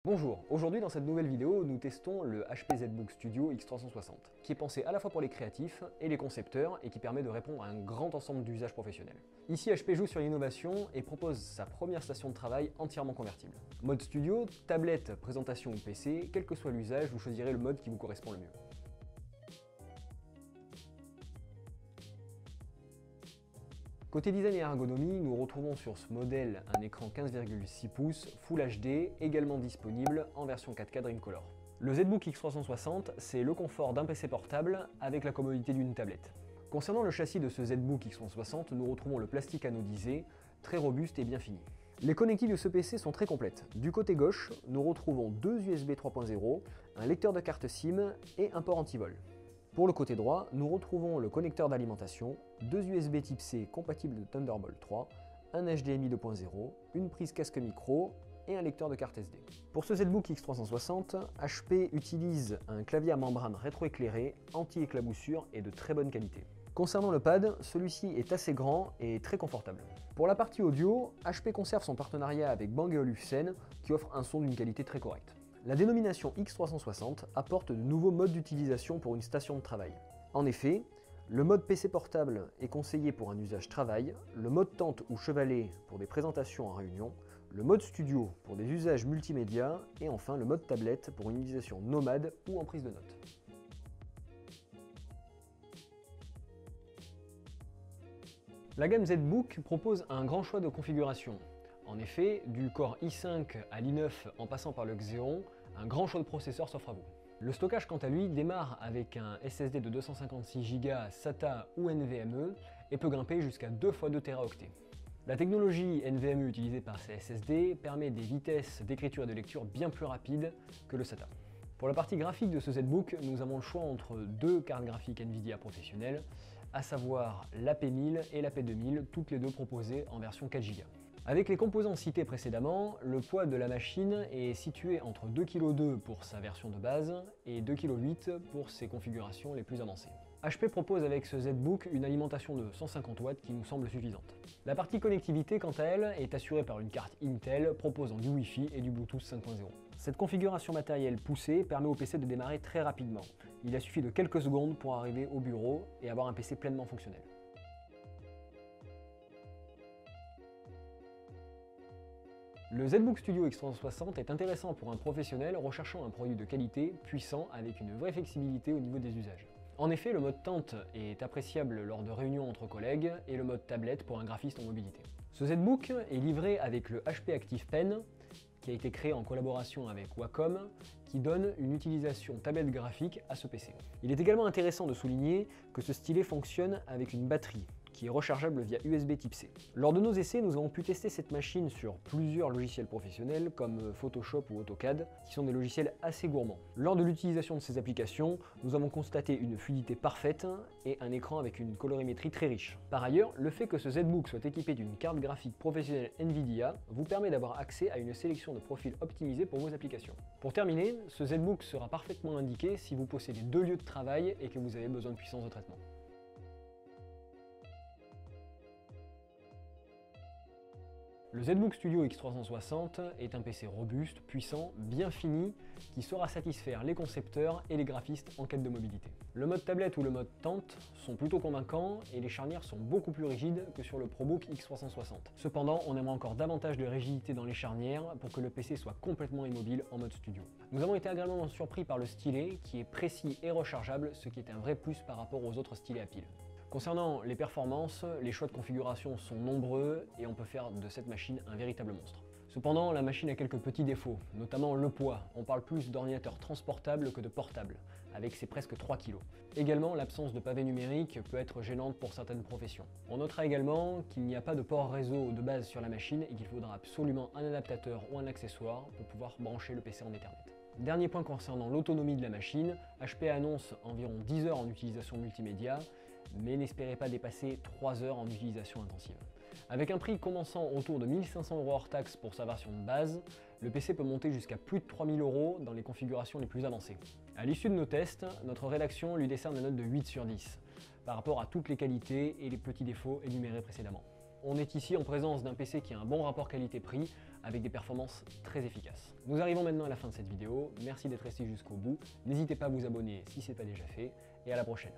Bonjour, aujourd'hui dans cette nouvelle vidéo, nous testons le HP ZBook Studio X360, qui est pensé à la fois pour les créatifs et les concepteurs et qui permet de répondre à un grand ensemble d'usages professionnels. Ici, HP joue sur l'innovation et propose sa première station de travail entièrement convertible. Mode studio, tablette, présentation ou PC, quel que soit l'usage, vous choisirez le mode qui vous correspond le mieux. Côté design et ergonomie, nous retrouvons sur ce modèle un écran 15,6 pouces Full HD, également disponible en version 4K Dreamcolor. Le ZBook X360, c'est le confort d'un PC portable avec la commodité d'une tablette. Concernant le châssis de ce ZBook X360, nous retrouvons le plastique anodisé, très robuste et bien fini. Les connectiques de ce PC sont très complètes. Du côté gauche, nous retrouvons deux USB 3.0, un lecteur de carte SIM et un port anti-vol. Pour le côté droit, nous retrouvons le connecteur d'alimentation, deux USB Type C compatibles de Thunderbolt 3, un HDMI 2.0, une prise casque micro et un lecteur de carte SD. Pour ce ZBook X360, HP utilise un clavier à membrane rétroéclairée, anti-éclaboussure et de très bonne qualité. Concernant le pad, celui-ci est assez grand et très confortable. Pour la partie audio, HP conserve son partenariat avec Bang & Olufsen qui offre un son d'une qualité très correcte. La dénomination X360 apporte de nouveaux modes d'utilisation pour une station de travail. En effet, le mode PC portable est conseillé pour un usage travail, le mode tente ou chevalet pour des présentations en réunion, le mode studio pour des usages multimédia et enfin le mode tablette pour une utilisation nomade ou en prise de notes. La gamme ZBook propose un grand choix de configurations. En effet, du Core i5 à l'i9 en passant par le Xeon, un grand choix de processeurs s'offre à vous. Le stockage quant à lui démarre avec un SSD de 256 Go SATA ou NVMe et peut grimper jusqu'à 2 x 2 Teraoctets. La technologie NVMe utilisée par ces SSD permet des vitesses d'écriture et de lecture bien plus rapides que le SATA. Pour la partie graphique de ce ZBook, nous avons le choix entre deux cartes graphiques Nvidia professionnelles, à savoir la P1000 et la P2000, toutes les deux proposées en version 4 Go. Avec les composants cités précédemment, le poids de la machine est situé entre 2,2 kg pour sa version de base et 2,8 kg pour ses configurations les plus avancées. HP propose avec ce ZBook une alimentation de 150 watts qui nous semble suffisante. La partie connectivité, quant à elle, est assurée par une carte Intel proposant du Wi-Fi et du Bluetooth 5.0. Cette configuration matérielle poussée permet au PC de démarrer très rapidement. Il a suffi de quelques secondes pour arriver au bureau et avoir un PC pleinement fonctionnel. Le ZBook Studio X360 est intéressant pour un professionnel recherchant un produit de qualité, puissant, avec une vraie flexibilité au niveau des usages. En effet, le mode tente est appréciable lors de réunions entre collègues et le mode tablette pour un graphiste en mobilité. Ce ZBook est livré avec le HP Active Pen, qui a été créé en collaboration avec Wacom, qui donne une utilisation tablette graphique à ce PC. Il est également intéressant de souligner que ce stylet fonctionne avec une batterie, qui est rechargeable via USB Type C. Lors de nos essais, nous avons pu tester cette machine sur plusieurs logiciels professionnels comme Photoshop ou AutoCAD, qui sont des logiciels assez gourmands. Lors de l'utilisation de ces applications, nous avons constaté une fluidité parfaite et un écran avec une colorimétrie très riche. Par ailleurs, le fait que ce ZBook soit équipé d'une carte graphique professionnelle Nvidia vous permet d'avoir accès à une sélection de profils optimisés pour vos applications. Pour terminer, ce ZBook sera parfaitement indiqué si vous possédez deux lieux de travail et que vous avez besoin de puissance de traitement. Le ZBook Studio X360 est un PC robuste, puissant, bien fini, qui saura satisfaire les concepteurs et les graphistes en quête de mobilité. Le mode tablette ou le mode tente sont plutôt convaincants et les charnières sont beaucoup plus rigides que sur le ProBook X360. Cependant, on aimerait encore davantage de rigidité dans les charnières pour que le PC soit complètement immobile en mode studio. Nous avons été agréablement surpris par le stylet qui est précis et rechargeable, ce qui est un vrai plus par rapport aux autres stylets à pile. Concernant les performances, les choix de configuration sont nombreux et on peut faire de cette machine un véritable monstre. Cependant, la machine a quelques petits défauts, notamment le poids. On parle plus d'ordinateur transportable que de portable, avec ses presque 3 kg. Également, l'absence de pavé numérique peut être gênante pour certaines professions. On notera également qu'il n'y a pas de port réseau de base sur la machine et qu'il faudra absolument un adaptateur ou un accessoire pour pouvoir brancher le PC en Ethernet. Dernier point concernant l'autonomie de la machine, HP annonce environ 10 heures en utilisation multimédia, mais n'espérez pas dépasser 3 heures en utilisation intensive. Avec un prix commençant autour de 1 500 € hors taxe pour sa version de base, le PC peut monter jusqu'à plus de 3 000 € dans les configurations les plus avancées. À l'issue de nos tests, notre rédaction lui décerne la note de 8 sur 10, par rapport à toutes les qualités et les petits défauts énumérés précédemment. On est ici en présence d'un PC qui a un bon rapport qualité-prix, avec des performances très efficaces. Nous arrivons maintenant à la fin de cette vidéo, merci d'être resté jusqu'au bout, n'hésitez pas à vous abonner si ce n'est pas déjà fait, et à la prochaine.